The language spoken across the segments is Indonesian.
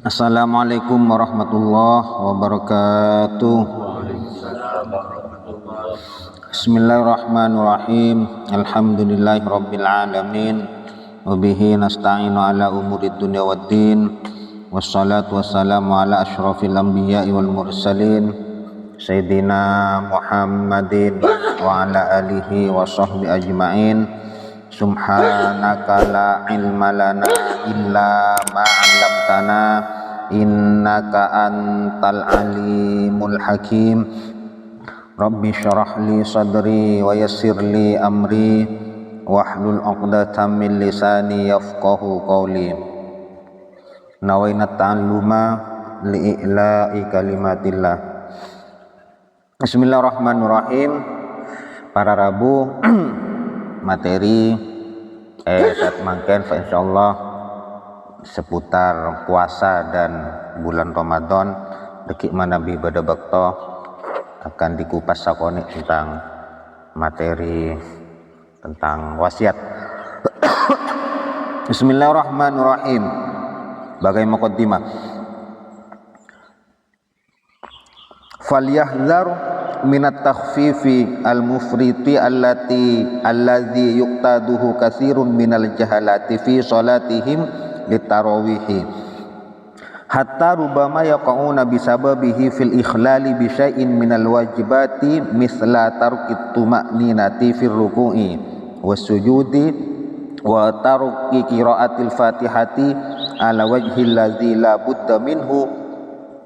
Assalamualaikum warahmatullahi wabarakatuh. Bismillahirrahmanirrahim. Alhamdulillahirabbil alamin. Wabihi nasta'inu ala umurid dunya waddin. Wassalatu wassalamu ala asyrafil anbiya'i wal mursalin Sayyidina Muhammadin wa ala alihi wa sahbihi ajma'in. Subhanaka la ilma lana illa ma 'allamtana innaka antal alimul hakim. Rabbi syrah li sadri wa yassir li amri wahlul 'uqdatam min lisani yafqahu qawli. Nawaina ta'alluma li'ila'i kalimatillah. Bismillahirrahmanirrahim. Para Rabu materi saat mangken insyaallah seputar puasa dan bulan Ramadan dekik manabi bada bakto akan dikupas sakoni tentang materi tentang wasiat. Bismillahirrahmanirrahim. Bagai muqaddimah, falyahzar minat takhfifi al-mufriti alladhi yuqtaduhu katsirun minal jahalati fi salatihim litarawihi hatta rubama yaqauna bisababihi fil ikhlali bi syai'in minal wajibati misla tarkit tuma'ninati fir ruku'i was-sujudi wa tarki qiraatil fatihati ala wajhil ladzi la budda minhu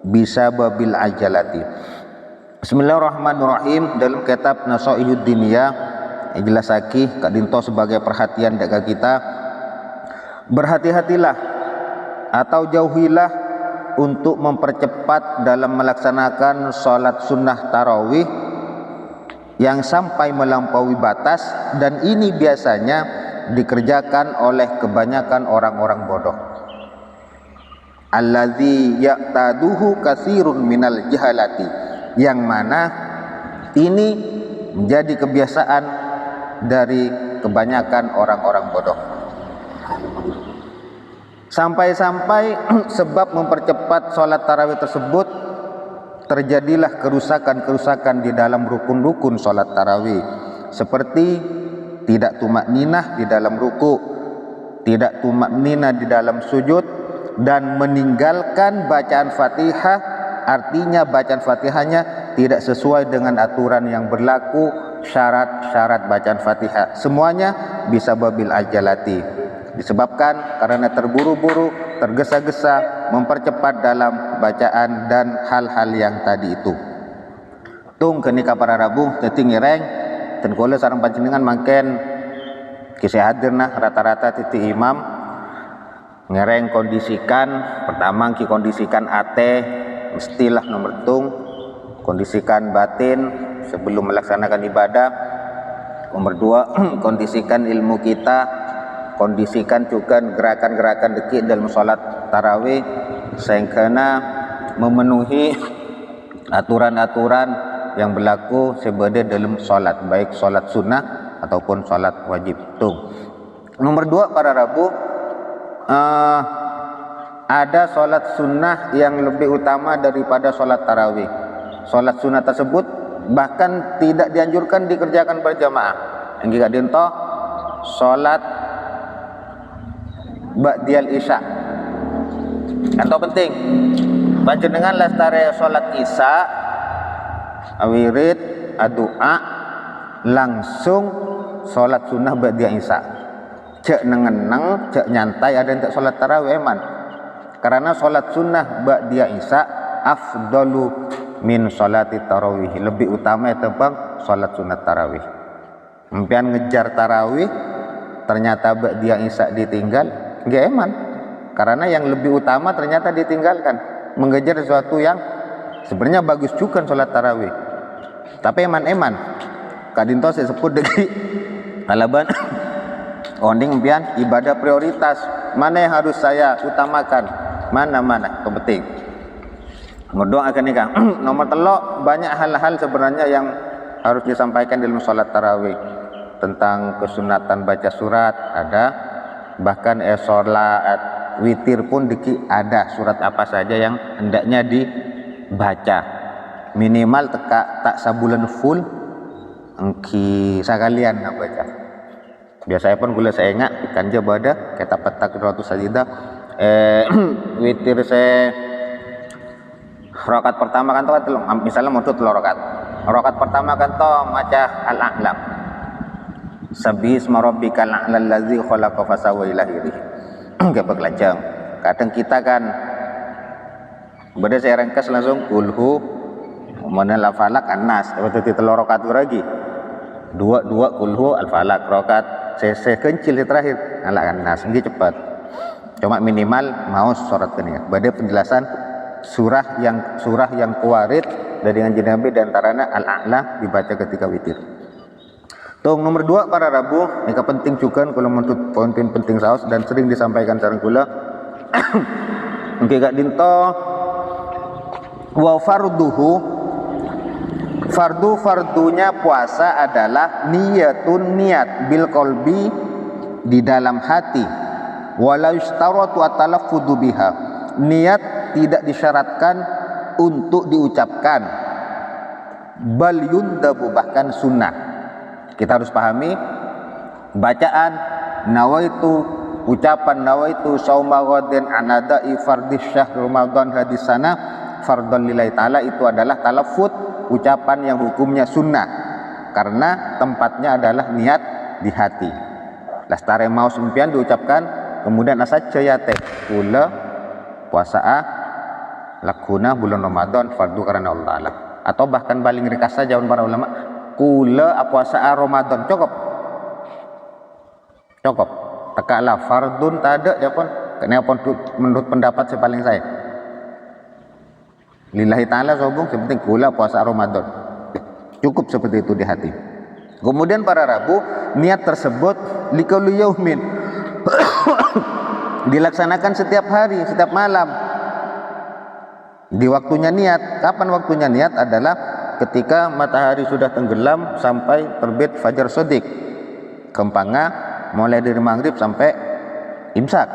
bisababil ajalati. Bismillahirrahmanirrahim. Dalam kitab Nasaihud Diniyah jelasaki Kak Dinto sebagai perhatian daga kita, berhati-hatilah atau jauhilah untuk mempercepat dalam melaksanakan sholat sunnah tarawih yang sampai melampaui batas, dan ini biasanya dikerjakan oleh kebanyakan orang-orang bodoh. Allazi ya'taduhu katsirun minal jahalati, yang mana ini menjadi kebiasaan dari kebanyakan orang-orang bodoh. Sampai-sampai sebab mempercepat sholat tarawih tersebut terjadilah kerusakan-kerusakan di dalam rukun-rukun sholat tarawih, seperti tidak tumakninah di dalam ruku, tidak tumakninah di dalam sujud, dan meninggalkan bacaan Fatihah. Artinya bacaan Fatihahnya tidak sesuai dengan aturan yang berlaku, syarat-syarat bacaan Fatihah. Semuanya bisa babil ajalati, disebabkan karena terburu-buru, tergesa-gesa mempercepat dalam bacaan dan hal-hal yang tadi itu. Tung kenika para Rabu teting ireng dan kole sareng panjenengan mangken kisah hadirna rata-rata titik imam ngereng kondisikan pertama ki kondisikan ate mestilah nomor tung, kondisikan batin sebelum melaksanakan ibadah. Nomor dua, kondisikan ilmu kita, kondisikan juga gerakan-gerakan dekik dalam sholat tarawih sehingga memenuhi aturan-aturan yang berlaku sebagai dalam sholat, baik sholat sunnah ataupun sholat wajib. Tung. Nomor dua para Rabu, ada sholat sunnah yang lebih utama daripada sholat tarawih. Sholat sunnah tersebut bahkan tidak dianjurkan dikerjakan berjamaah. Yang kita dinto sholat ba'diyal isya. Atau penting, panjenengan lestari sholat isya, awirid, adua, langsung sholat sunnah ba'diyal isya. Cek nengeneng, cek nyantai ada yang tak sholat tarawih eman. Karena sholat sunnah ba'diyah isya afdalu min sholati tarawih, lebih utama tebang sholat sunnah tarawih. Impian ngejar tarawih ternyata ba'diyah isya ditinggal, gak eman. Karena yang lebih utama ternyata ditinggalkan, mengejar sesuatu yang sebenarnya bagus juga sholat tarawih, tapi eman-eman. Kadinto saya sebut dari alaban onding impian ibadah prioritas, mana yang harus saya utamakan, mana penting. Nomor akan nikah. Nomor telok, banyak hal-hal sebenarnya yang harus disampaikan dalam sholat tarawih. Tentang kesunatan baca surat ada, bahkan sholat witir pun ada surat apa saja yang hendaknya dibaca. Minimal tak sabulan full engki sekalian nak baca. Biasanya pun gula saya ingat ikan je bada kita petak 200 sajidah. Witir saya rakaat pertama kan tu misalnya mau telur rakaat pertama kan tu maca al-a'lam sabbi isma rabbikal a'lal ladzi khalaqa fasawwa ila akhirih. Ke pelancang kadang kita kan beda saya ringkas langsung kulhu mana la falak an-nas seperti telur rakaat lagi dua kulhu al-falak rakaat saya kencil di terakhir ala an-nas ini cepat cuma minimal mau surat ini beda penjelasan surah yang kuarit dari kanjeng Nabi di antaranya al-a'la dibaca ketika witir. Tong nomor 2 para Rabu ini penting juga kalau menurut poin-poin penting saus dan sering disampaikan sareng kula. Engke gak dinto wa fardunya puasa adalah niat bil qalbi di dalam hati wala yustaratu at-talaffudu biha. Niat tidak disyaratkan untuk diucapkan, bal yundabu bahkan sunnah. Kita harus pahami bacaan nawaitu, ucapan nawaitu sauma ghadin anada'i fardhi syahr Ramadan hadisana fardhan lillahi ta'ala itu adalah talaffuz ucapan yang hukumnya sunnah karena tempatnya adalah niat di hati. Lastare mau sempian diucapkan kemudian asa cayate kula puasaa lakuna bulan Ramadan fardu karena Allah Ta'ala atau bahkan paling ringkas saja para ulama kula puasa Ramadan cukup tekalah fardun tak ada ya pun kenapa menurut pendapat paling saya lillahi ta'ala sobong sepenting kula puasa Ramadan cukup seperti itu di hati. Kemudian para Rabu niat tersebut liqaulu yaumin dilaksanakan setiap hari setiap malam di waktunya niat. Kapan waktunya niat adalah ketika matahari sudah tenggelam sampai terbit fajar shadiq kempanga mulai dari maghrib sampai imsak.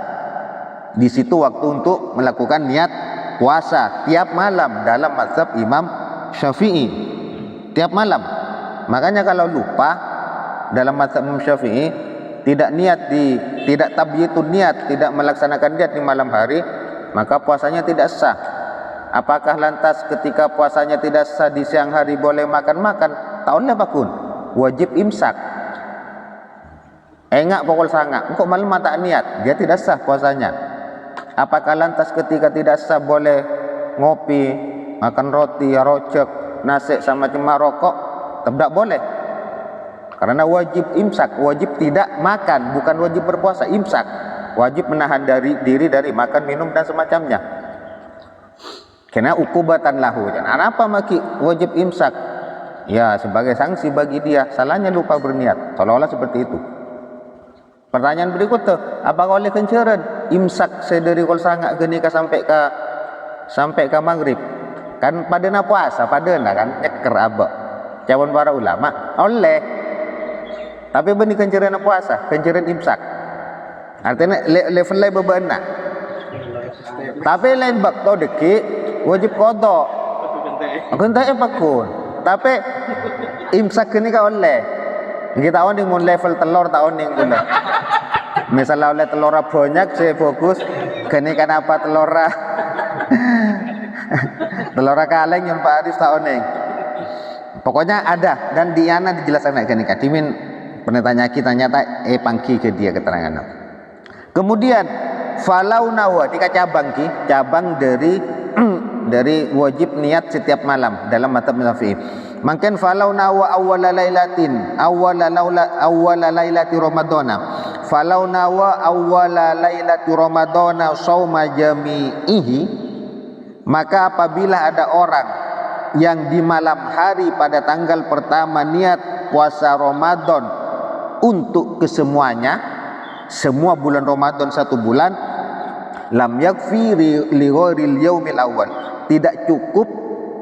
Di situ waktu untuk melakukan niat puasa tiap malam dalam mazhab Imam Syafi'i tiap malam. Makanya kalau lupa dalam mazhab Imam Syafi'i tidak tabyitun niat, tidak melaksanakan niat di malam hari, maka puasanya tidak sah. Apakah lantas ketika puasanya tidak sah di siang hari boleh makan-makan? Tahunnya bakun wajib imsak. Engak pokok sangak. Engkau malam mata niat, dia tidak sah puasanya. Apakah lantas ketika tidak sah boleh ngopi, makan roti, rocek, nasi sama cuma rokok? Tidak boleh. Karena wajib imsak, wajib tidak makan, bukan wajib berpuasa, imsak. Wajib menahan diri dari makan, minum dan semacamnya. Kena ukubatan lahu. Apa maki wajib imsak? Ya sebagai sanksi bagi dia salahnya lupa berniat. Seolah-olah seperti itu. Pertanyaan berikutnya, apakah oleh kenceran imsak sedari kol sangak genika sampai ke maghrib? Kan padana puasa, padana kan nyeker abak. Cawan para ulama oleh. Tapi benih kenceran puasa, kenceran imsak. Artinya level lain bebenah. Tapi lain bak tau deki wajib kodok. Kentai pakun. Tapi imsak ini kau oleh. Kita tahun yang level telur tahun yang guna. Misalnya oleh telur banyak saya fokus. Kini kenapa telur telur kaleng yang Pak Arif tahun yang. Pokoknya ada dan Diana dijelaskan kini kadimin penetanya kita nyata pangki ke dia keterangan. Kemudian falau nawa dikacabang cabang dari wajib niat setiap malam dalam mazhab Syafi'i. Mungkin falau nawa awwala lailati ramadana. Falau nawa awwala lailati ramadana sauma jami'ihi, maka apabila ada orang yang di malam hari pada tanggal pertama niat puasa Ramadan untuk kesemuanya, semua bulan Ramadan 1 bulan, lam yakfi li ghairil yaumil awal, tidak cukup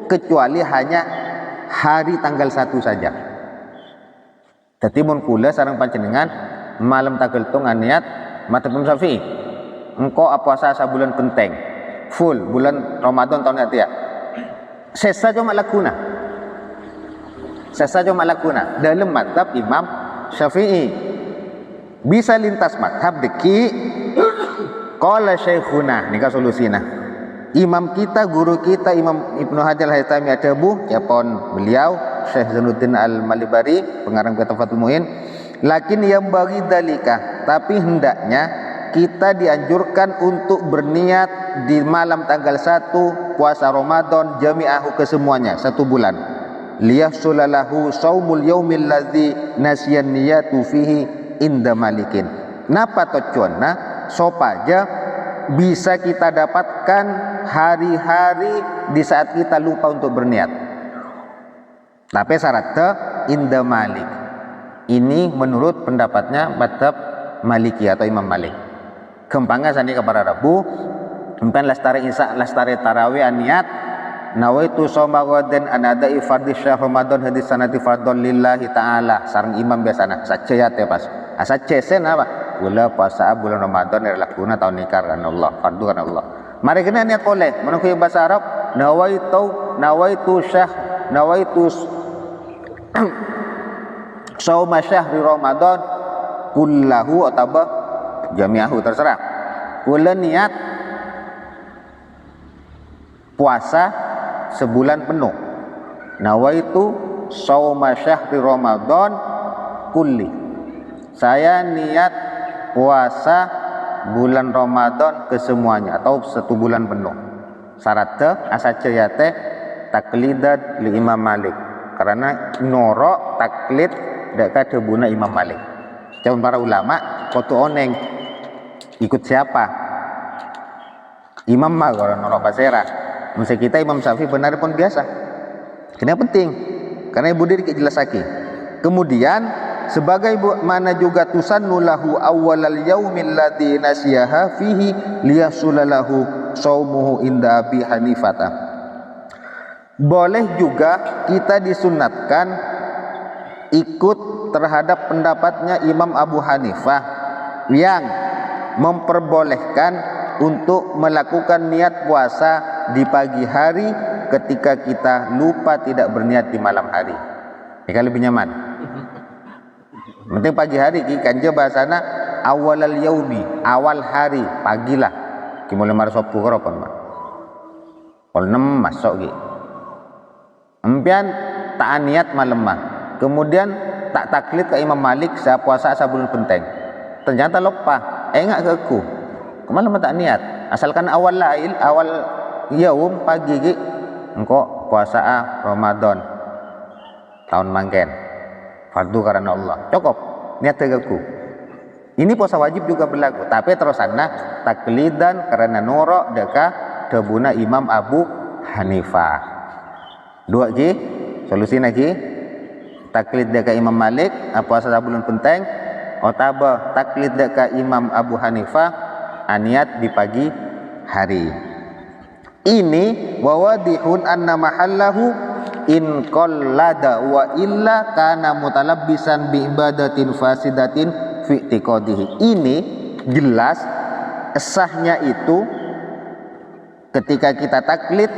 kecuali hanya hari tanggal 1 saja. Dadi mun kula sareng panjenengan malam tanggal tungan niat mazhab Syafi'i. engkau puasa sebulan penting full bulan Ramadan tahun nanti ya. Sesa cuma lakuna. Sesa cuma lakuna dalam mazhab Imam Syafi'i. Bisa lintas mazhab deki qala syekhuna nika solusina. Imam kita, guru kita Imam Ibnu Hajar Al-Haytami Adabu, yapon beliau Syekh Zainuddin Al-Malibari pengarang kitab Fathul Muin. Lakin yang bagi dalika, tapi hendaknya kita dianjurkan untuk berniat di malam tanggal 1 puasa Ramadan jami'ahu kesemuanya 1 bulan. Liyahsulalahu saumul yaumil ladzi nasiyan niyatu fihi inda malikin. Napa tujuanna? Sopaja bisa kita dapatkan hari-hari di saat kita lupa untuk berniat. Tapi syaratnya inda malik. Ini menurut pendapatnya mazhab Maliki atau Imam Malik. Kempangnya sani kepada Rabu empan lastari isya lastari tarawih niat nawaitu shauma ghadan an adai fardhi syahr Ramadan hadis sanati fardhon lillahi taala sareng imam biasana sace ya teh pas asa cesen apa gula puasa bulan Ramadan adalah guna tahun nikah karena Allah fardu karena Allah mari kena niat oleh menurut bahasa Arab nawaitu shauma syahri Ramadan kullahu atau jami'ahu terserah. Kula niat puasa sebulan penuh. Nawaitu shauma syahri Ramadan kulli. Saya niat puasa bulan Ramadan kesemuanya atau 1 bulan penuh. Syaratnya asace ya teh taklidat li Imam Malik. Karena norok taklid dekat tebuna Imam Malik. Jangan para ulama foto oneng ikut siapa? Imam mah kalau norok basera. Masa kita Imam Syafi'i benar pun biasa. Ini penting karena Ibu Diri jelasaki. Kemudian sebagai mana juga tusannu lahu awwalal yaumil ladzi nasiyaha fihi liyasulalahu shaumuhu inda Abi Hanifah. Boleh juga kita disunatkan ikut terhadap pendapatnya Imam Abu Hanifah yang memperbolehkan untuk melakukan niat puasa di pagi hari ketika kita lupa tidak berniat di malam hari. Ini lebih nyaman. Penting pagi hari kanja bahasana awalal yaumi, awal hari, pagilah. Ki mulai marsopu karopan mah. Pol 6 masuk ki. Empian tak niat malam mah. Kemudian tak taklid ke Imam Malik saya puasa sebulan penting. Ternyata lupa. Enggak ke aku. Kemana tak niat? Asalkan awal lail, awal yaum pagi ki engkau puasa Ramadan tahun mangken. Fardu karena Allah. Cukup niat ke aku. Ini puasa wajib juga berlaku, tapi terusanna taklidan karena norok deka tebuna Imam Abu Hanifah. 2 ki solusi lagi taklid deka Imam Malik puasa sebulan penting. Otaba taklid deka Imam Abu Hanifah aniat di pagi hari. Ini wawadihun anna mahallahu in qallada wa illa kana mutalabbisan bi ibadatin fasidatin fi i'tiqadihi. Ini jelas sahnya itu ketika kita taklid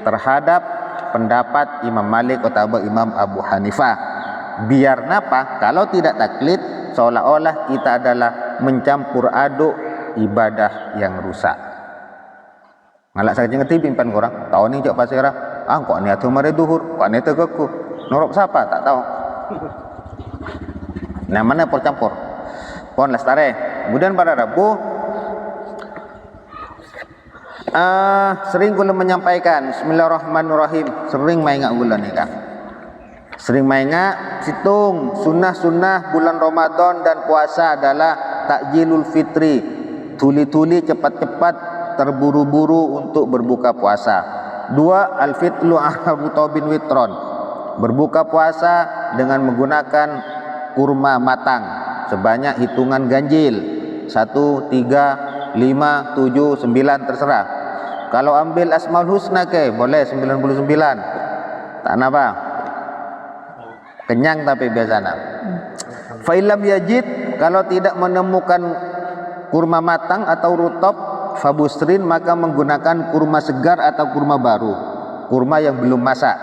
terhadap pendapat Imam Malik atau Imam Abu Hanifah. Biar napa? Kalau tidak taklid seolah-olah kita adalah mencampur aduk ibadah yang rusak. Ngalak saja ngerti pimpan korang. Tahu ni cak pasirah. Kok niat mare duhur, kok niat keku. Norok siapa? Tak tahu. Namanya percampur. Pon lestare. Kemudian pada Rabu sering gula menyampaikan Bismillahirrahmanirrahim. Sering maingat gula ni kan. Sering maingat situng sunnah-sunnah bulan Ramadan dan puasa adalah takjilul fitri, tuli-tuli cepat-cepat terburu-buru untuk berbuka puasa. 2 al-fitlu bin witron, berbuka puasa dengan menggunakan kurma matang sebanyak hitungan ganjil 1, 3, 5, 7, 9 terserah. Kalau ambil Asmaul Husna ke boleh 99. Tak apa. Kenyang tapi biasanya. Fa'ilam yajid, kalau tidak menemukan kurma matang atau rutop fabusrin, maka menggunakan kurma segar atau kurma baru, kurma yang belum masak.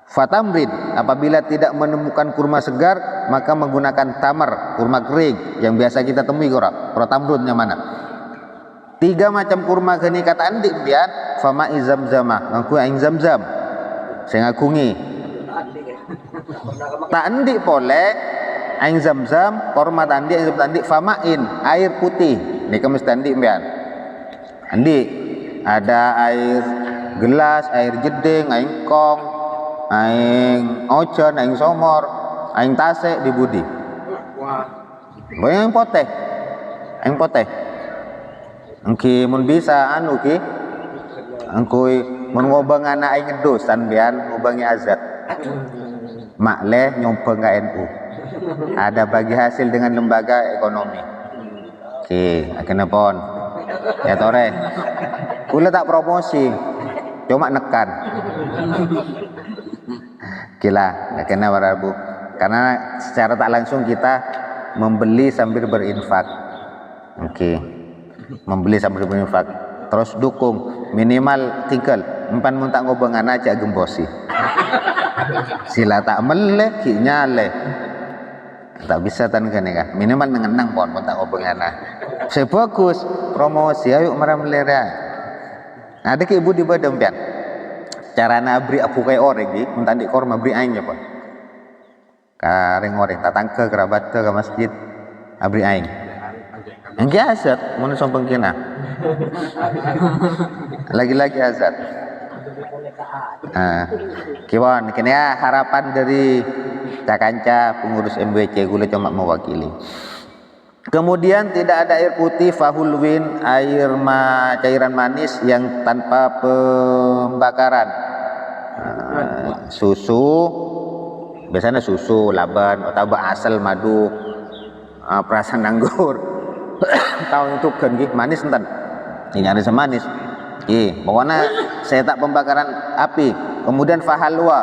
Fatamrin, apabila tidak menemukan kurma segar maka menggunakan tamar, kurma kering yang biasa kita temui kora. Tamrunnya mana? 3 macam kurma geni kata andik biar fama izamzamah, ngaku aing zamzam saya ngakungi tak andik pole aing zamzam kurma tandik aing zamzam famain air putih ini kan mesti andik biar andik ada air gelas, air jeding, aing kong, aing ojon, aing somor, aing tasek di budi bayang poteh aing poteh engki mun bisa anu ki engkoi mun ngobang anak aing ngedos tan bian ngobangi azat makleh nyompeng ka NU ada bagi hasil dengan lembaga ekonomi. Oke, akhirnya pon ya tore kula tak promosi cuma nekan gila akhirnya warabu karena secara tak langsung kita membeli sambil berinfak. Oke, membeli sambil berinfak terus dukung minimal tinggal empan mun tak ngobengan aja gembosi sila tak meleh ki nyale tak bisa tan kan ya minimal ngenang pon tak ngobengan saya bagus promosi ayo marah melera ada ke ibu di badem pian cara na beri apu kai orang gi mun tak korma beri aing pon kareng orang tatang ke kerabat ke masjid abri aing engke azat mun sompeng kena lagi-lagi azat. Kiwon kini ya harapan dari Cakanca pengurus MWC gula cuma mewakili. Kemudian tidak ada air putih fahulwin, air cairan manis yang tanpa pembakaran. Susu biasanya susu, laban, atau asal madu, perasan anggur. Tahu itu kan manis enten. Ini ada semanis. Pokoknya saya tak pembakaran api. Kemudian fahalwa,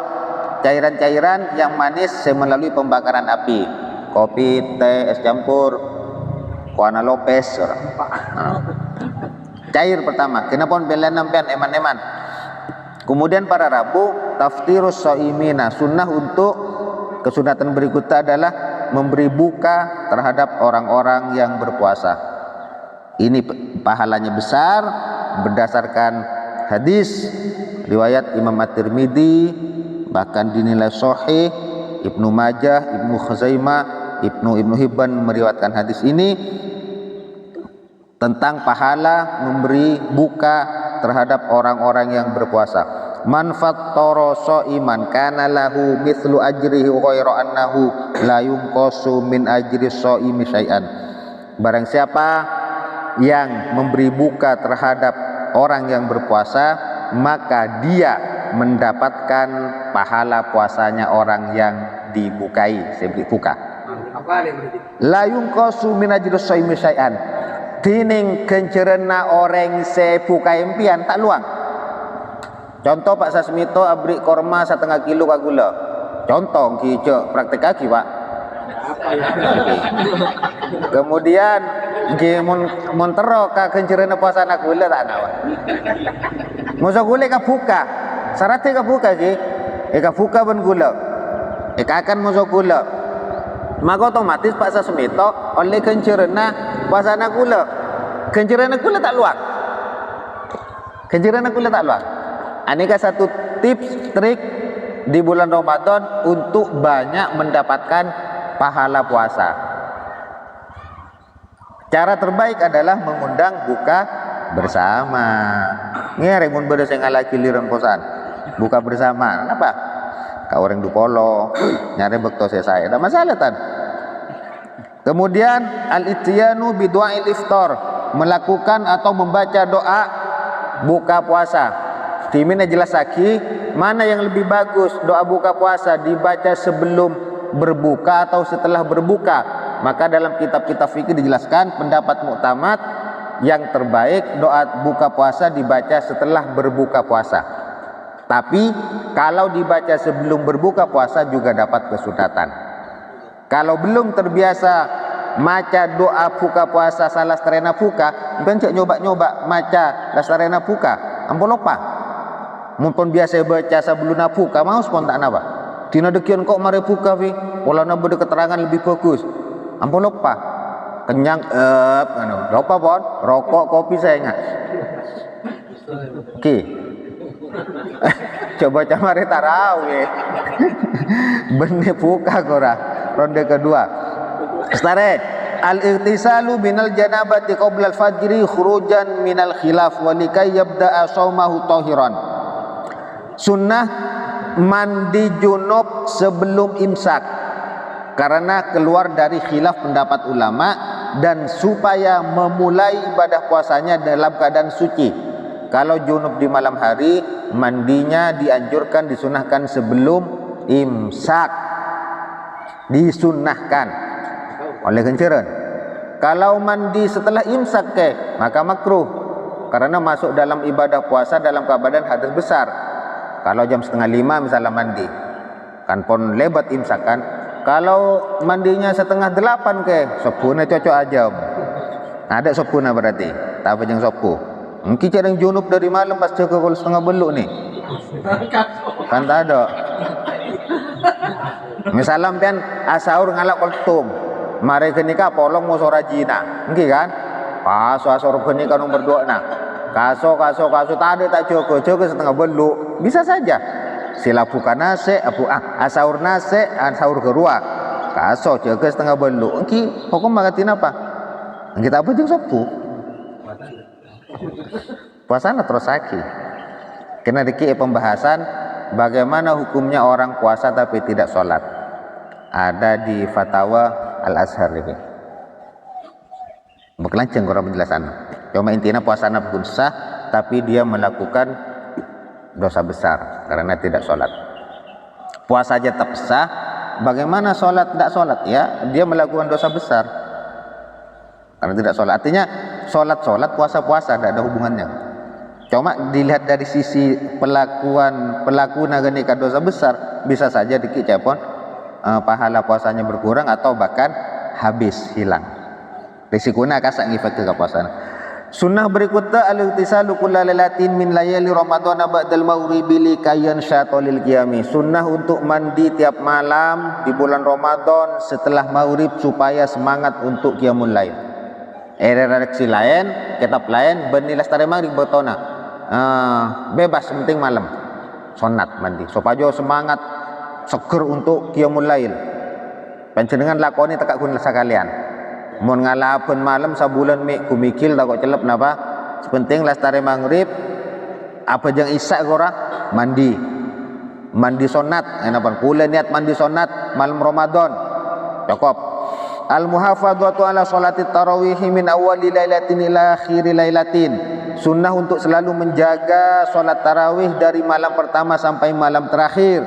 cairan-cairan yang manis saya melalui pembakaran api. Kopi, teh, es campur, Kuana Lopez. Cair pertama. Kenapa belen nampian eman-eman. Kemudian para Rabu taftirus shaimina, sunnah untuk kesunatan berikutnya adalah memberi buka terhadap orang-orang yang berpuasa. Ini pahalanya besar berdasarkan hadis riwayat Imam At-Tirmidzi, bahkan dinilai sahih. Ibnu Majah, Ibnu Khuzaimah, Ibnu Hibban meriwayatkan hadis ini tentang pahala memberi buka terhadap orang-orang yang berpuasa. Man fattara shaiman kana lahu mithlu ajrihi ghairu annahu la yunqasu min ajri shaimi syai'an. Barang siapa yang memberi buka terhadap orang yang berpuasa, maka dia mendapatkan pahala puasanya orang yang dibukai, saya beri buka. La yunqasu min ajri shaimi syai'an. Tining kencerena orang se buka impian tak luang. Contoh Pak Sasmito abri korma 1/2 kilo kagula. Contoh kijo praktek kaki Pak. Kemudian montero ka kencerena puasana gula tak nawa. Musa gula ka buka. Syaratnya ka buka ki. Ka buka ben gula. Akan musa gula. Maka otomatis Pak Sasmito oleh kencerena puasana gula. Kencerena gula tak luang. Kencerena gula tak luang. Aneka satu tips trik di bulan Ramadan untuk banyak mendapatkan pahala puasa. Cara terbaik adalah mengundang buka bersama. Ngere mun beda sing ala kiliran kosan. Buka bersama. Kenapa? Ka orang dupolo nyari bekto saya. Ada masalah tan. Kemudian al-ityanu bi du'ail iftar, melakukan atau membaca doa buka puasa. Timina jelas lagi mana yang lebih bagus doa buka puasa dibaca sebelum berbuka atau setelah berbuka. Maka dalam kitab-kitab fikih dijelaskan pendapat muktamad yang terbaik doa buka puasa dibaca setelah berbuka puasa. Tapi kalau dibaca sebelum berbuka puasa juga dapat kesunatan. Kalau belum terbiasa maca doa buka puasa salah starena buka, bencak nyoba-nyoba maca lastarena buka, ampun lupa. Mumpun biasa baca sebelum buka, mau spontan apa? Tina dekian kok mari buka vi, pola nabe keterangan lebih bagus. Ampun lupa. Kenyang lupa pon, rokok kopi saya ingat. Oke. Coba camari tarawih. Benih buka kora. Ronde kedua. Stare. Al-ightisalu binal janabati qabla al-fajri khurujan minal khilaf wa likai yabda'a shaumahu tahiran. Sunnah mandi junub sebelum imsak karena keluar dari khilaf pendapat ulama dan supaya memulai ibadah puasanya dalam keadaan suci. Kalau junub di malam hari, mandinya dianjurkan disunahkan sebelum imsak, disunnahkan oleh kenceran. Kalau mandi setelah imsak maka makruh karena masuk dalam ibadah puasa dalam keadaan hadas besar. Kalau jam 4:30 misalnya mandi, kan pon lebat imsak kan. Kalau mandinya 7:30 sopuna cocok aja. Ada sopuna berarti, tak apa jeng sopu. Mungkin cadang junub dari malam pas jaga kalau 7:30 nih. Kan tak ada. Misalnya pian asaur ngalak koltum, mari kenika polong mau sorajina, mungkin kan? Pas asar kenika nomor 2 nah. Kaso tadi tak jogo 7:30 bisa saja sila buka nase asaur nase asaur gerua kaso 7:30 engki hukum magatin apa kita apa jeung sopu puasana terus lagi kena diki pembahasan bagaimana hukumnya orang puasa tapi tidak sholat ada di fatwa Al-Azhar ini berkelanceng kurang penjelasan. Cuma intinya puasana pun sah, tapi dia melakukan dosa besar karena tidak sholat. Puasa aja tetap sah, bagaimana sholat tidak sholat ya? Dia melakukan dosa besar karena tidak sholat. Artinya sholat puasa tidak ada hubungannya. Cuma dilihat dari sisi pelaku naganika dosa besar, bisa saja dikicapon pahala puasanya berkurang atau bahkan habis hilang. Risikonya kasak ngifat ke puasana. Sunnah berikutnya al-ightisalu kulla lailatin min layali Ramadan ba'dal maghribi li kayan syatolil qiyami. Sunnah untuk mandi tiap malam di bulan Ramadan setelah maghrib supaya semangat untuk qiyamul lail. Redaksi lain, kitab lain benilas tare maghrib betona. Bebas penting malam. Sunat mandi supaya semangat seger untuk qiyamul lail. Panjenengan lakoni tekak kun sekalian. Mun ngalapen malam sabulan kumikil tak kok celep napa sepenting lastare maghrib apa jang isya gora mandi sunat enapan kula niat mandi sunat malam Ramadan cukup. Al muhafadzatu ala sholati tarawih min awali lailatin ila akhiri lailatin. Sunnah untuk selalu menjaga salat tarawih dari malam pertama sampai malam terakhir.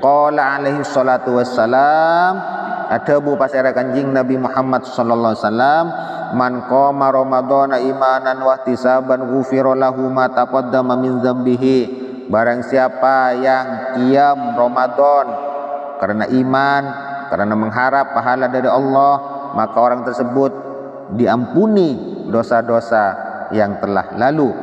Qala alaihi salatu wassalam, ada bu pasera kanjing Nabi Muhammad sallallahu alaihi wasallam, man qama ramadhana imanan wa ihtisaban ghufira lahu ma taqaddama min dzambihi. Barang siapa yang qiyam Ramadan karena iman, karena mengharap pahala dari Allah, maka orang tersebut diampuni dosa-dosa yang telah lalu.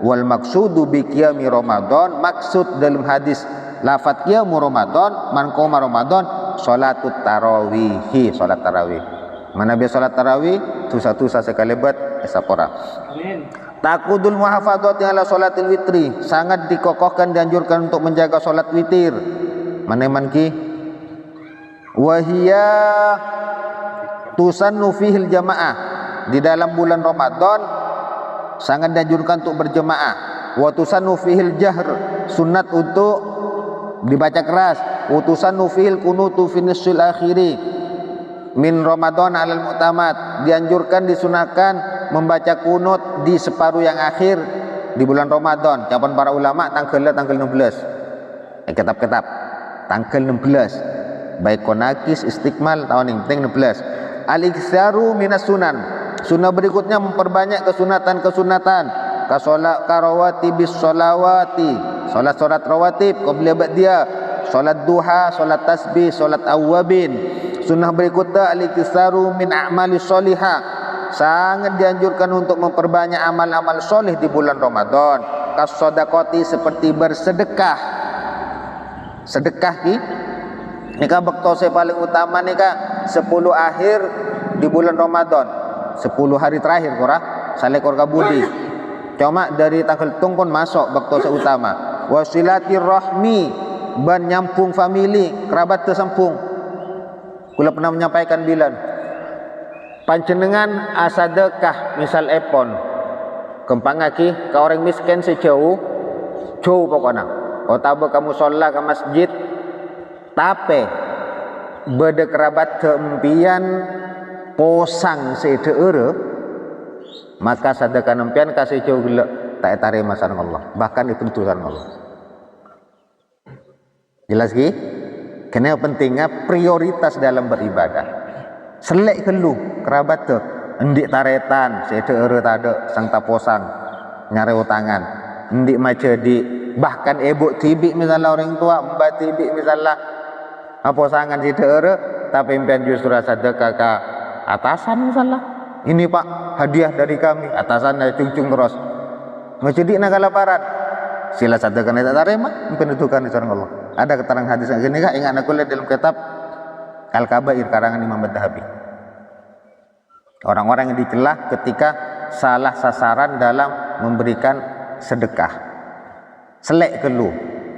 Wal maksudu bi qiyami Ramadan, maksud dalam hadis lafaz qiyamu Ramadan, man qama Ramadan salatut tarawihi, salat tarawih. Mana biasa salat tarawih tusa-tusa sekalebat esapora. Amin. Takudul muhafadzati ala salatil witri, sangat dikokohkan dianjurkan untuk menjaga salat witir. Maneman ki wahia tusannu fihil jamaah, di dalam bulan Ramadan sangat dianjurkan untuk berjemaah. Wa tusannu fihil jahr, sunat untuk dibaca keras. Utusan nufil kunutu finisul akhiri min Ramadan alal mu'tamad, dianjurkan disunahkan membaca kunut di separuh yang akhir di bulan Ramadan. Kapan para ulama tanggal 16 kitab-kitab tanggal 16 baik konakis istiqmal tahun ini penting 16. Al-iktsaru minas sunan, sunnah berikutnya memperbanyak kesunatan karawati bis sholawati, salat rawatib qabla ba'diyah, salat duha, salat tasbih, salat awwabin, Sunnah berikutnya al-iktisaru min a'mali sholihah. Sangat dianjurkan untuk memperbanyak amal-amal soleh di bulan Ramadan. Kas-shadaqati, seperti bersedekah. Sedekah ki nika baktose paling utama nika 10 akhir di bulan Ramadan. 10 hari terakhir kora salekor kabudi. Cuma dari tanggal tung pun masuk baktose utama. Wasilatir rahmi, ban nyampung famili, kerabat tersampung. Kula pernah menyampaikan bilan panjenengan asadekah misal epon kempangaki ke orang miskin sejauh jauh pokoknya otabe kamu sholat ke masjid tapi beda kerabat tempian posang sedeure maka sedekah nempian kasih jauh gila tak tarima sareng Allah, bahkan itu tutusan Allah. Jelas ki? Karena pentingnya prioritas dalam beribadah. Selek kelu kerabat tu endik taretan sedeure tade sang taposang nyare utangan endik mace di bahkan ibu tibik misalnya orang tua mbak tibik misalnya posangan sedeure tapi impian justru sedekah ke atasan misalnya ini pak hadiah dari kami atasan cung-cung terus ngecedik nak kelaparan sila sedekah tak tarima penentukan di sareng Allah. Ada keterangan hadis yang gini kak ingat aku lihat dalam kitab Al-Kabair karangan Imam Ad-Dahabi. Orang-orang yang dicelah ketika salah sasaran dalam memberikan sedekah. Selek kelu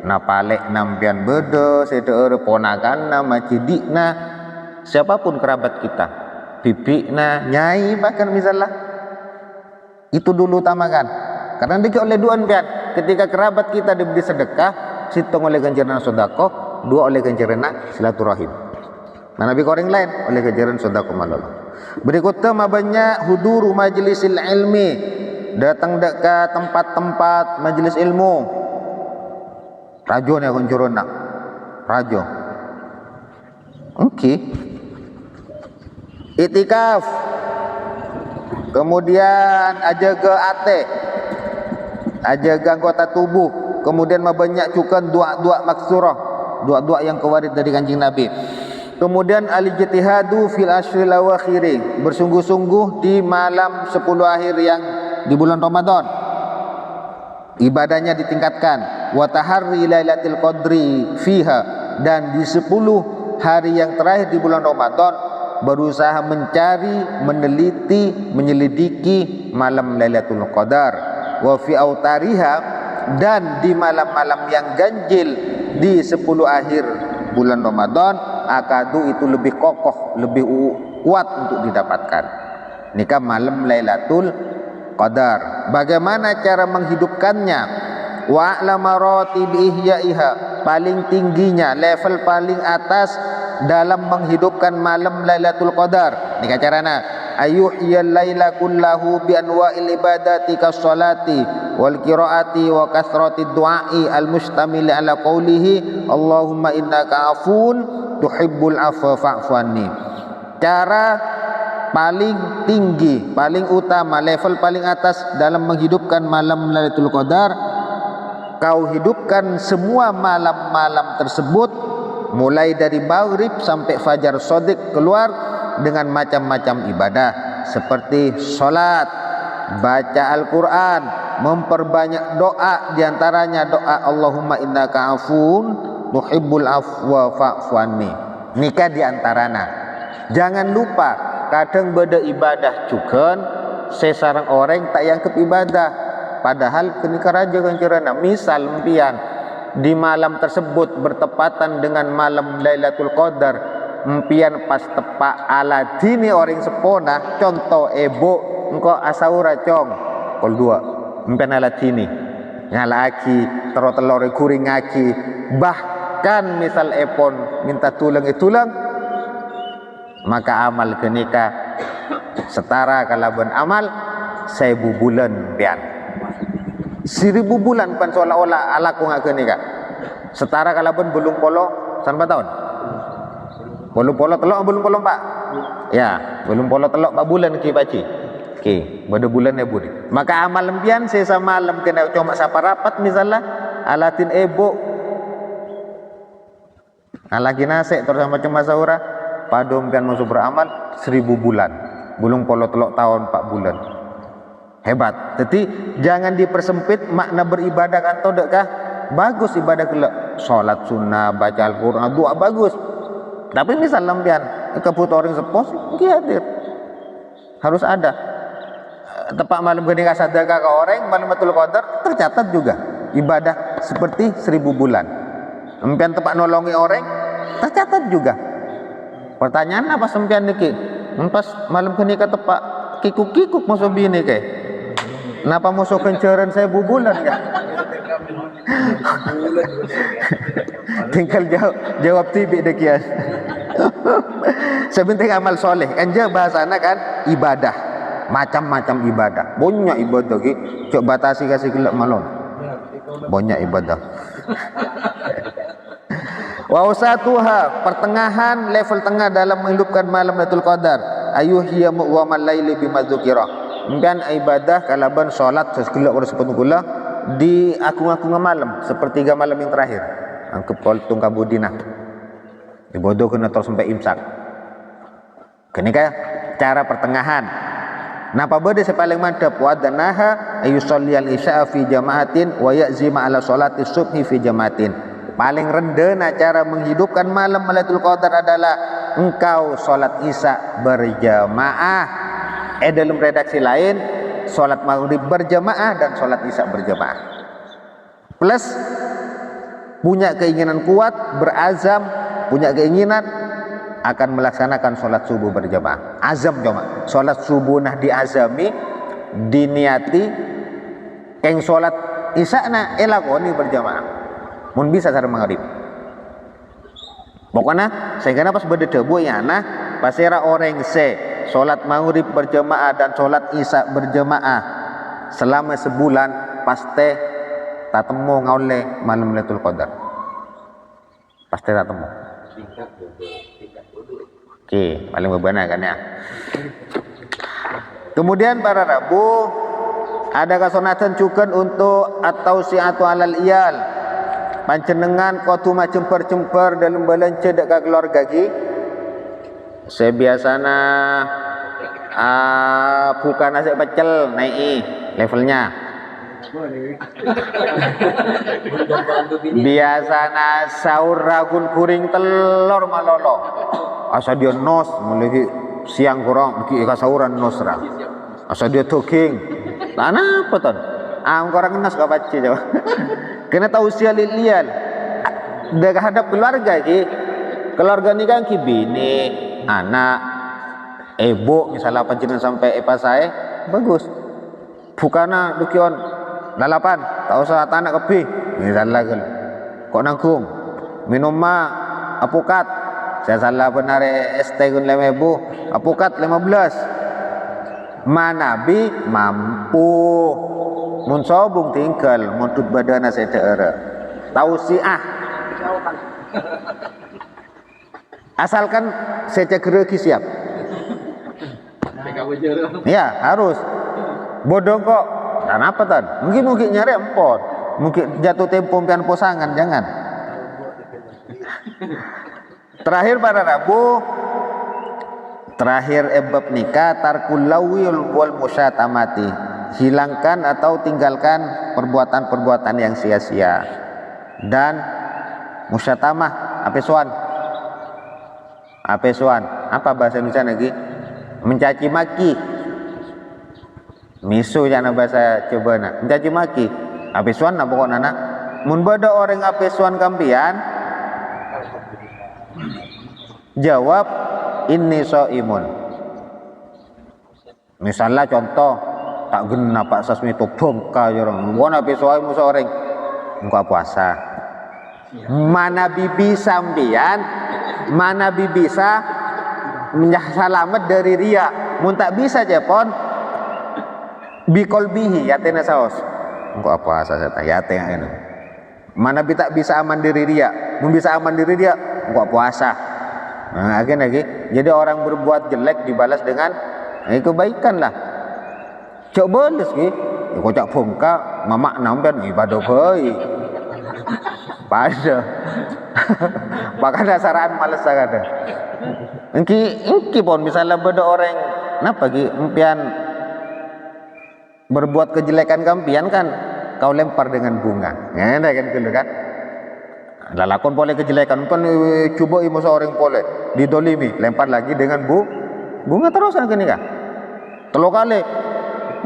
napalek nampian beda sedeure ponakanna macidikna siapapun kerabat kita bibikna nyai bahkan misalnya itu dulu utamakan karena dikit oleh dua pian ketika kerabat kita diberi sedekah situng oleh ganjaran sedekah dua oleh ganjaran silaturahim. Nah, Nabi koreng lain oleh ganjaran sedekah malolo. Berikutnya banyak huduru majlisil ilmi, datang dekat tempat-tempat majlis ilmu. Rajo ni akon curun nak. Rajo. Okey. Itikaf. Kemudian ajaga ate. Ajaga anggota tubuh. Kemudian banyak juga doa-doa maksurah, doa-doa yang kewarid dari Kanjeng Nabi. Kemudian al-ijtihadu fil ashril awakhiri, bersungguh-sungguh di malam 10 akhir yang di bulan Ramadan. Ibadahnya ditingkatkan. Wa taharri lailatul qadri fiha, dan di 10 hari yang terakhir di bulan Ramadan berusaha mencari, meneliti, menyelidiki malam Lailatul Qadar. Wa fi autariha, dan di malam-malam yang ganjil di 10 akhir bulan Ramadan akadu itu lebih kokoh, lebih kuat untuk didapatkan. Nikah malam Lailatul Qadar. Bagaimana cara menghidupkannya? Wa a'la maratib ihyaiha, paling tingginya, level paling atas dalam menghidupkan malam Lailatul Qadar. Nikah carana ayyuhiyal laila kullahu bi anwa'il ibadati kas-salati wal qiraati wa kasrati du'ai al-mustamil ala qawlihi Allahumma innaka afun tuhibbul afwa fa'fu anni. Cara paling tinggi, paling utama, level paling atas dalam menghidupkan malam Lailatul Qadar, kau hidupkan semua malam-malam tersebut mulai dari maghrib sampai fajar shadiq keluar dengan macam-macam ibadah seperti sholat, baca Al-Quran, memperbanyak doa, diantaranya doa Allahumma innaka afun tuhibbul afwa fa'fu anni. Nikah diantarana. Jangan lupa kadang beda ibadah juga sesarang orang tak yang ibadah, padahal kenika raja kancerana misal empian di malam tersebut bertepatan dengan malam Lailatul Qadar, empian pas tepak aladini orang sepona, contoh ebo engkau asaura cong kol dua empian aladini nyala aki telur kuring aki, bahkan misal epon minta tulang itulang, maka amal kenika setara kalaban amal 1000 bulan pian. 1000 bulan pan seolah-olah alaku ngak kenika setara kalaban belum polo sanpa tahun. Belum polo telok belum polo pak. Ya, belum polo telok 4 bulan ki baci. Ki, pada bulan ya budi. Maka amal lempian sesa malam kena cuma sapa rapat misalnya alatin ebo. Alaki nasik terus macam masaura pada umpian masuk beramal 1000 bulan. Belum polo telok tahun 4 bulan. Hebat. Jadi jangan dipersempit makna beribadah kan todek kah? Bagus ibadah kelak. Salat sunnah, baca Al-Qur'an, doa bagus. Tapi misal lampian keputoring sepos, hadir. Harus ada. Tepat malam geni sedekah ke orang, malam Lailatul Qadar tercatat juga. Ibadah seperti 1000 bulan. Empian tepat nolongi orang, tercatat juga. Pertanyaan apa sempian niki? Pas malam geni ka tepak kikuk-kikuk masuk bini ke. Kenapa masuk kencaran saya bulan ya? Tinggal jawab tibi dekian. Sebenting amal soleh. Anja bahasana kan ibadah. Macam-macam ibadah. Banyak ibadah ki. Cok batasi kasih gelap malon. Banyak ibadah. Wa usatuha, pertengahan level tengah dalam menghidupkan malam Lailatul Qadar. Ayuhiya mu'wamal laili bimadzukira. Mungkin ibadah kalaban solat segelak orang sepuluh di agung-agung malam, sepertiga malam yang terakhir. Angkep koltung kabudina. Ibadah kena terus sampai imsak. Kenika cara pertengahan. Napa bade sepaling mantap wa danaha ayusolli al-isya fi jamaatin wa ya'zima ala salati subhi fi jamaatin. Paling rendah cara menghidupkan malam Lailatul Qadar adalah engkau salat isya berjamaah. Dalam redaksi lain salat maghrib berjamaah dan salat isya berjamaah. Plus punya keinginan kuat, berazam, punya keinginan akan melaksanakan sholat subuh berjamaah. Azam cuma sholat subuh nah diazami, diniati, yang sholat isya na elakoni berjamaah. Mun bisa cara maghrib. Pokoknya sehingga pas berdebu ya nah pasera orang se sholat maghrib berjamaah dan sholat isya berjamaah selama sebulan pasti tak temu ngaule malam Lailatul Qadar. Pasti tak temu. Oke, paling bebenah kan ya. Kemudian para Rabu ada kesunatan cukan untuk atau siatu alal iyal. Pancenengan kotu cemper-cemper dalam belanja dekat keluarga ki. Saya biasana bukan nasi pecel naik levelnya. Biasana sahur ragun kuring telur malolo. Asa dia nos mulai siang kurang ki sahuran nos ra. Asa dia toking. Lah apa ton? Orang nas ka baca jawab. Kena tahu usia lilian. Dah hadap keluarga ki. Keluarga ni kan ki bini, anak, ibu misalnya panjenengan sampai epa saya bagus. Bukana dukion lalapan, tak usah anak kepi. Misalnya kan. Kok nanggung minum apukat. Saya salah benar ST kun 5.000, apukat 15. Manabi mampu. Mun sobung tinggal mutut badana saya daerah. Tausiah. Asalkan saya cek rezeki siap. Ya harus. Bodoh kok. Dan apa tan? Mungkin nyari empot. Mungkin jatuh tempo pian posangan jangan. Terakhir para Rabu. Terakhir bab nikah tarkul lawil wal musyatamati. Hilangkan atau tinggalkan perbuatan-perbuatan yang sia-sia dan musyatamah apesuan apa bahasa Indonesia lagi mencaci maki misu jana bahasa coba nak mencaci maki apesuan apa kok nana mun bada orang apesuan kampian jawab inni shaimun. Misalnya contoh tak gena Pak Sasmi itu bongka jorong. Bukan habis soal musuh orang. Engkau puasa. Mana bibi sambian, mana bibi bisa selamat dari ria. Mun tak bisa Jepon bikolbihi yatena saos. Engkau puasa saya tak yatena ini. Mana bi tak bisa aman dari ria. Mun bisa aman dari ria, engkau puasa. Nah, lagi. Jadi orang berbuat jelek dibalas dengan kebaikan lah. Coba les ki, kocak bongka, mamak nampen ibadah baik. Pada Bahkan dasaraan males ada. Engki pun misalnya beda orang napa gi empian berbuat kejelekan kampian kan kau lempar dengan bunga. Ngene kan gitu kan. Lalakon boleh kejelekan kan coba imu seorang boleh didolimi lempar lagi dengan bunga terus kan gini kan. Telo kali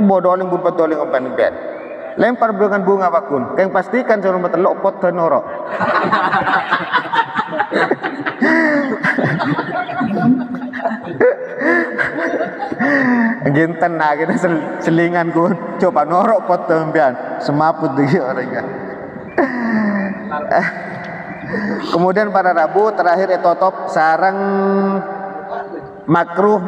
bodoh ling buat doling empian. Lempar dengan bunga bakun. Yang pastikan suruh telok pot tenorok. Ginten nah kita selingan ku coba norok pot tempian semaput digi orangnya. Kemudian pada Rabu terakhir etotop sarang makruh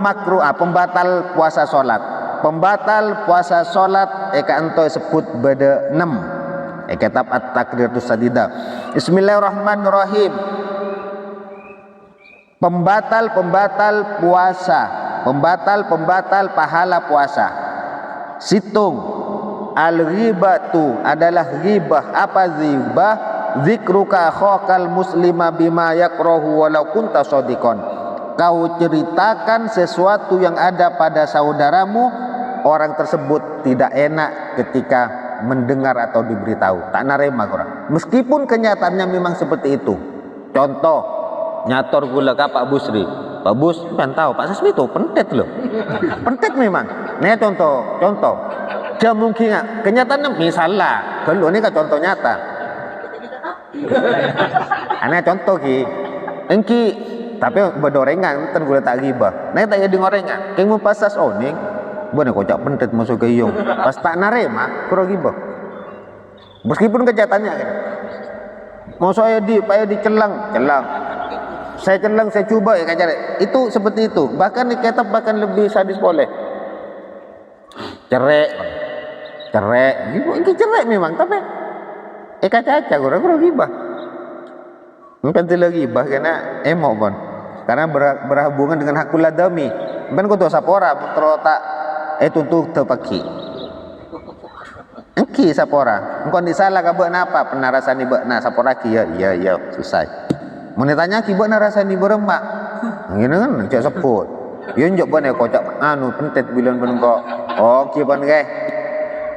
pembatal puasa solat. Pembatal puasa solat eka ento sebut beda 6 kitab at-takrirus sadida. Bismillahirrahmanirrahim. Pembatal puasa, pembatal pahala puasa. Situng al-ghibatu adalah ghibah. Apa ghibah? Zikruka akhakal muslima bima yakrahu walau kunta shadiqan. Kau ceritakan sesuatu yang ada pada saudaramu, orang tersebut tidak enak ketika mendengar atau diberitahu, tak narema orang. Meskipun kenyataannya memang seperti itu. Contoh, nyator gula ke Pak Busri. Pak Bus kan tahu Pak Sasmi itu pentet loh. Pentet memang. Nih contoh. Dia mungkin kenyataannya misalnya, kalau ini kan contoh nyata. Aneh contoh ki, engki tapi bedorengan ten gula tak gibah. Nih tak jadi ngorengan. Keng pasas ning, boleh kocak pentet masuk ke iyong. Pas tak narema, kurang gibah. Meskipun kenyataannya gitu. Mau saya dicelang. Saya celang, saya coba ya kacar. Itu seperti itu. Bahkan di kitab bahkan lebih sadis boleh. Cerek. Ini cerek memang, tapi caca kurang gibah. Bukan tidak gibah karena emok pun. Karena berhubungan dengan hakul adami. Ben kau tu sapora putra tak tuntuk terpaki. Engki sapora. Engkau disalah ka beuna apa? Penarasan ni beuna sapora ki ya selesai. Mun ditanya ki beuna rasani beremak. Ngene kan cak seput. Yo njok bane kocak pentet bilan benengko. Oh ki ban ge.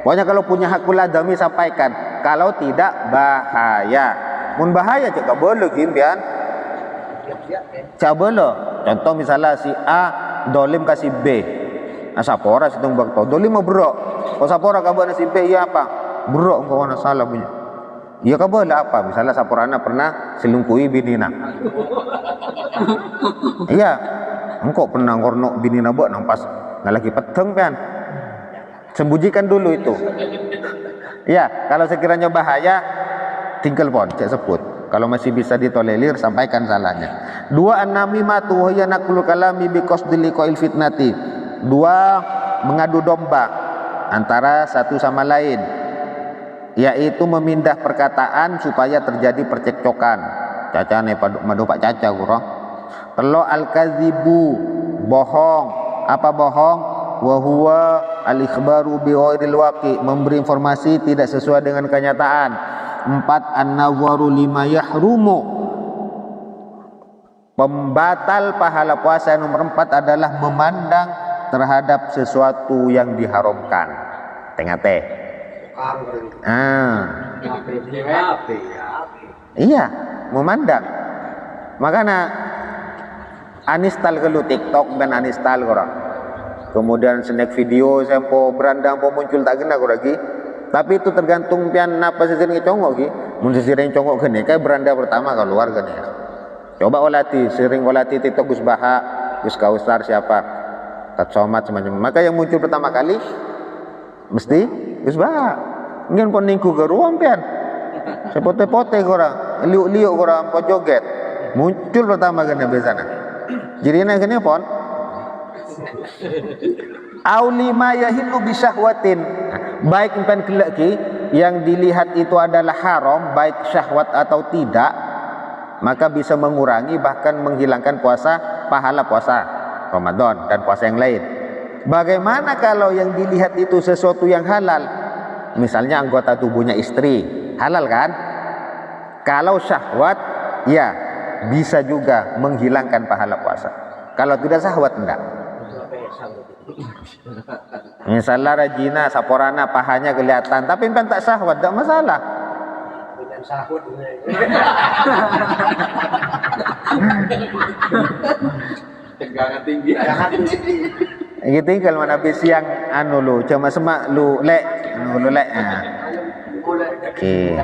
Pokoknya kalau punya hakul adami sampaikan. Kalau tidak bahaya. Mun bahaya cak ka boleh kimpian. Cak boleh. Contoh misalnya si A dolim kasih B. Sapora situng bakto. Dolim mau berok. Kalau sapora kabar si B ya apa? Berok kau nak salah punya. Ya kabar lah apa? Misalnya saporana pernah selingkuhi binina. Iya. Engkau pernah ngornok binina buat nampas nggak lagi peteng kan? Sembunyikan dulu itu. Iya. Kalau sekiranya bahaya, tinggal pon cek sebut. Kalau masih bisa ditolerir, sampaikan salahnya. 2 an-namimatu wa hiya naqlul kalami bi qasdil liqa'il fitnati. 2 mengadu domba antara satu sama lain, yaitu memindah perkataan supaya terjadi percekcokan. Caca ne madu Pak Caca kurang. Telo al-kadzibu bohong. Apa bohong? Wa huwa al-ikhbaru bi ghairil waqi, memberi informasi tidak sesuai dengan kenyataan. 4 an-nawaru lima yahrumu. Pembatal pahala puasa nomor 4 adalah memandang terhadap sesuatu yang diharamkan. Tengah teh. Iya, memandang. Makanya uninstall kalau TikTok dan uninstall korang. Kemudian snack video sampo berandang po muncul tak kena korang lagi. Tapi itu tergantung pian apa sesering congok ki. Mun sesering congok gini kayak beranda pertama keluar gini. Coba olati TikTok Gus Baha, Gus Kausar siapa? Tat Somad semacam. Maka yang muncul pertama kali mesti Gus Baha. Ngin pon ningku ke ruang pian. Sepote-pote korang, liuk-liuk korang po joget. Muncul pertama gini biasanya. Jadi ini gini pon. Aulima yahillu bisyahwatin. Baik impan kelaki yang dilihat itu adalah haram, baik syahwat atau tidak, maka bisa mengurangi bahkan menghilangkan pahala puasa Ramadan dan puasa yang lain. Bagaimana kalau yang dilihat itu sesuatu yang halal? Misalnya anggota tubuhnya istri, halal kan? Kalau syahwat ya bisa juga menghilangkan pahala puasa. Kalau tidak syahwat enggak. Misalnya rajina saporana pahanya kelihatan tapi kan tak syahwat, enggak masalah. Tegangan tinggi. Gitu kalau mana habis siang anu lu cuma semak lu lek anu lu lek. Oke.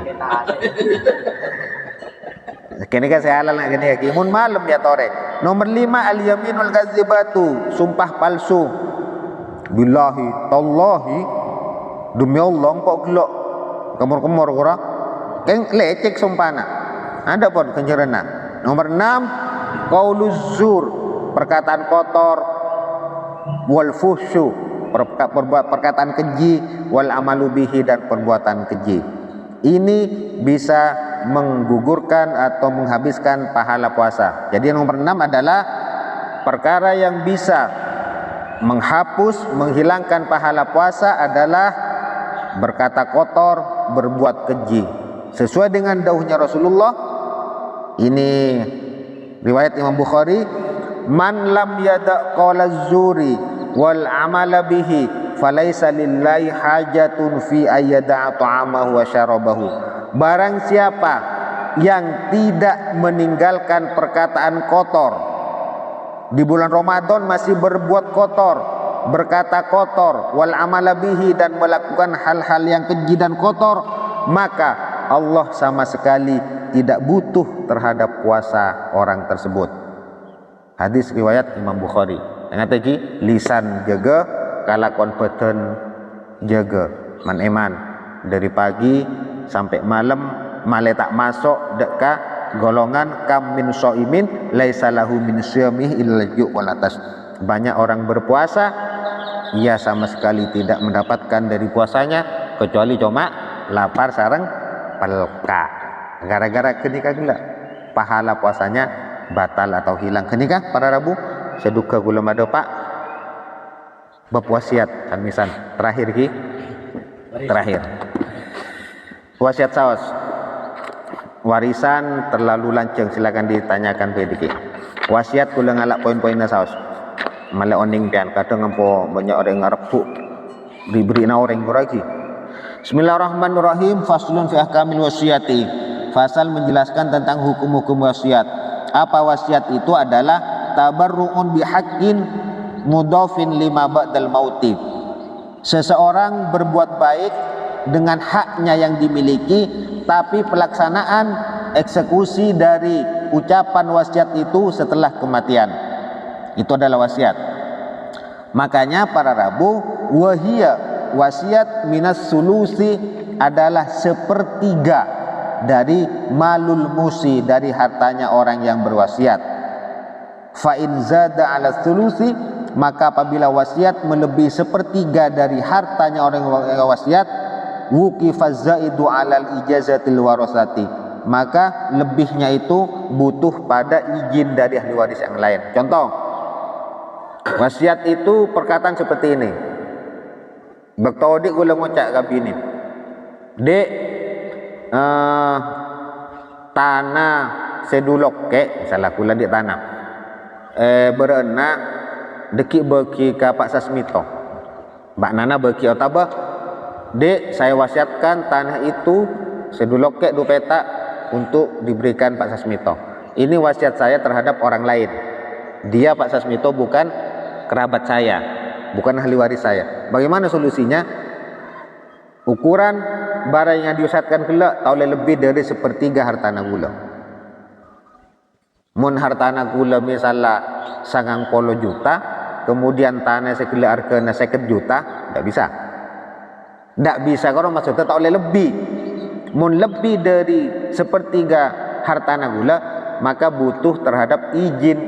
Kini kan saya halal nak gini lagi. Mun malam ya tore. Nomor 5 al-yaminul kadzibatu, sumpah palsu. Billahi tallahi demi Allah kok gelok kemur-kemur ora. Keng lecek sumpahna. Ada pun kenjerena. Nomor 6 qauluz zur, perkataan kotor, wal fuhsyu, perkataan keji, wal amalu bihi, dan perbuatan keji. Ini bisa menggugurkan atau menghabiskan pahala puasa. Jadi nomor 6 adalah perkara yang bisa menghapus, menghilangkan pahala puasa adalah berkata kotor, berbuat keji. Sesuai dengan dauhnya Rasulullah, ini riwayat Imam Bukhari, man lam yada' qawla zuri wal amala bihi falaisa lillahi hajatun fi ayyada'a ta'amahu wa syarabahu. Barang siapa yang tidak meninggalkan perkataan kotor di bulan Ramadan, masih berbuat kotor, berkata kotor, wal amala bihi, dan melakukan hal-hal yang keji dan kotor, maka Allah sama sekali tidak butuh terhadap puasa orang tersebut. Hadis riwayat Imam Bukhari. Yang tadi lisan jaga, kalakon beten jaga, man eman dari pagi sampai malam male tak masuk deka golongan kam min shaimin laisa lahu min syamih illa ju' wal atas. Banyak orang berpuasa, ia sama sekali tidak mendapatkan dari puasanya kecuali cuma lapar sareng pelka. Gara-gara kenika gula pahala puasanya batal atau hilang. Kenika para Rabu seduka gula mado Pak berpuasiat kamisan terakhir ki terakhir wasiat saos warisan terlalu lanceng, silakan ditanyakan PDK. Wasiat kula ngalak poin-poinnya saos malah oning pian kadang ngampo banyak orang ngarepuk diberi na orang lagi. Bismillahirrahmanirrahim. Faslun fi ahkamil wasiyati. Fasal menjelaskan tentang hukum-hukum wasiat. Apa wasiat itu? Adalah tabarru'un bihaqqin mudhafin lima ba'dal mauti. Seseorang berbuat baik dengan haknya yang dimiliki, tapi pelaksanaan eksekusi dari ucapan wasiat itu setelah kematian. Itu adalah wasiat. Makanya para Rabu, wahia wasiat minas sulusi adalah sepertiga dari malul musi, dari hartanya orang yang berwasiat. Fa in zada ala sulusi, maka apabila wasiat melebihi sepertiga dari hartanya orang yang wasiat, wuqifaz zaidu alal ijazatil warasati, maka lebihnya itu butuh pada izin dari ahli waris yang lain. Contoh, wasiat itu perkataan seperti ini. Bektodik gula ngocak kabini. Dek, tanah sedulok ke, salah kula di tanah. Berenak deki beki ka Pak Sasmito. Mbak Nana beki otaba. Dek, saya wasiatkan tanah itu sedulok ke 2 petak untuk diberikan Pak Sasmito. Ini wasiat saya terhadap orang lain. Dia Pak Sasmito bukan kerabat saya, bukan ahli waris saya. Bagaimana solusinya? Ukuran barang yang diwasiatkan kelak tak boleh lebih dari sepertiga hartana gula. Mun hartana gula misalnya 90 juta, kemudian tanah sekila harganya 50 juta, tidak bisa. Tidak bisa, kalau maksudnya tak boleh lebih. Mun lebih dari sepertiga hartana gula, maka butuh terhadap izin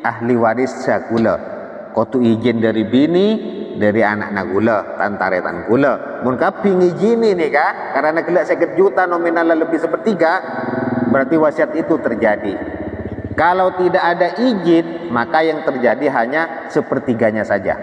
ahli waris gula. Kotu izin dari bini, dari anak nagula, tantaretan gula. Mun kaping izin ini kah, karena kelak 50 juta nominalnya lebih sepertiga, berarti wasiat itu terjadi. Kalau tidak ada izin, maka yang terjadi hanya sepertiganya saja.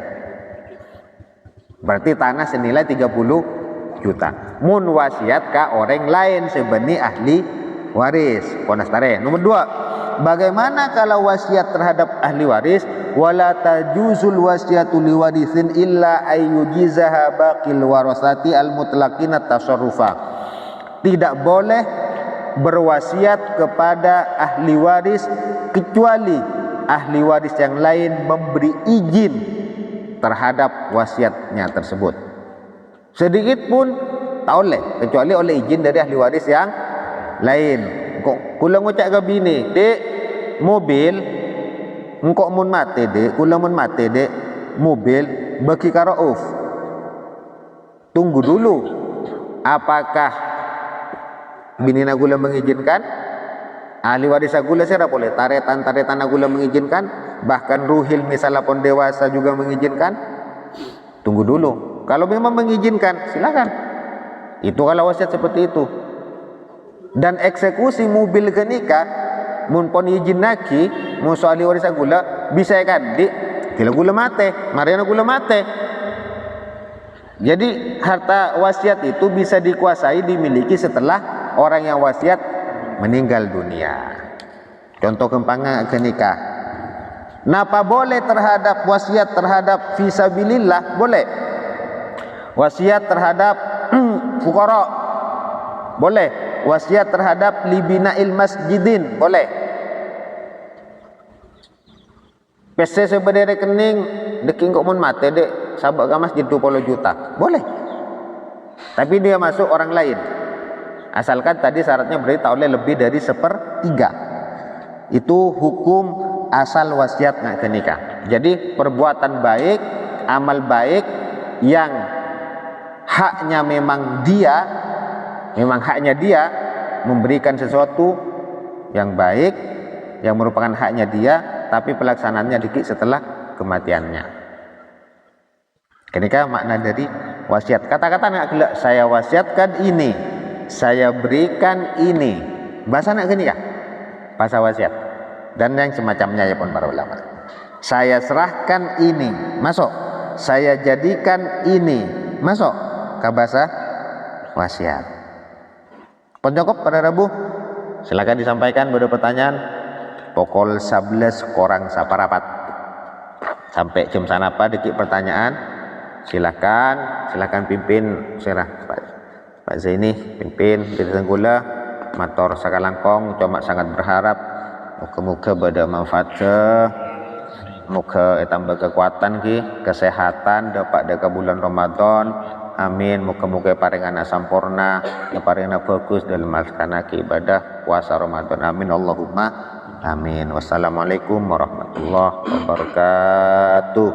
Berarti tanah senilai 30 juta. Mun wasiat ka orang lain sebenarnya ahli waris. Ponastare. Nomor 2, bagaimana kalau wasiat terhadap ahli waris? Wala tajuzul wasiatu liwarisin illa ayyujizaha baqil warasati al-mutlaqina tasarrufa. Tidak boleh berwasiat kepada ahli waris kecuali ahli waris yang lain memberi izin terhadap wasiatnya tersebut. Sedikit pun tak boleh kecuali oleh izin dari ahli waris yang lain. Kok kula ngucap ke bini, dek, mobil engkau mun mate dek, kula mun mate dek, mobil bagi karo off. Tunggu dulu, apakah bini nagula mengizinkan? Ahli waris agula saya boleh, taretan agula mengizinkan, bahkan ruhil misalnya pun dewasa juga mengizinkan. Tunggu dulu, kalau memang mengizinkan silakan. Itu kalau wasiat seperti itu. Dan eksekusi mobil ke nikah mun pon izin naki musuh ahli waris agula bisa kan di kila gula mate, mariana gula mate. Jadi harta wasiat itu bisa dikuasai, dimiliki setelah orang yang wasiat meninggal dunia. Contoh kempangan ke nikah. Napa boleh terhadap wasiat terhadap fisabilillah? Boleh. Wasiat terhadap fuqara boleh. Wasiat terhadap libina'il masjidin boleh. PC sebenarnya rekening deking kok mun mate dek sabak ke masjid 20 juta boleh. Tapi dia masuk orang lain. Asalkan tadi syaratnya berarti tak boleh lebih dari 1/3. Itu hukum asal wasiat nak ke nikah. Jadi perbuatan baik, amal baik yang haknya memang haknya dia memberikan sesuatu yang baik yang merupakan haknya dia, tapi pelaksanaannya dikit setelah kematiannya. Kenika makna dari wasiat. Kata-kata nak gelak, saya wasiatkan ini, saya berikan ini. Bahasa nak kenika? Bahasa wasiat. Dan yang semacamnya ya pun para ulama. Saya serahkan ini, masuk. Saya jadikan ini, masuk ke bahasa wasiat. Pencokop pada Rabu, silakan disampaikan. Ada pertanyaan. Pukul 11 korang saparapat sampai jam sana apa dikit pertanyaan. Silakan pimpin serah Pak Zaini pimpin di Tenggula mator sakalangkong. Cuma sangat berharap muka-muka pada manfaatnya, muka tambah kekuatan kesehatan dapat dekat bulan Ramadan. Amin. Muka-muka paringan sampurna, paringan fokus dalam melaksanakan ibadah puasa Ramadan. Amin. Allahumma amin. Wassalamualaikum warahmatullahi wabarakatuh.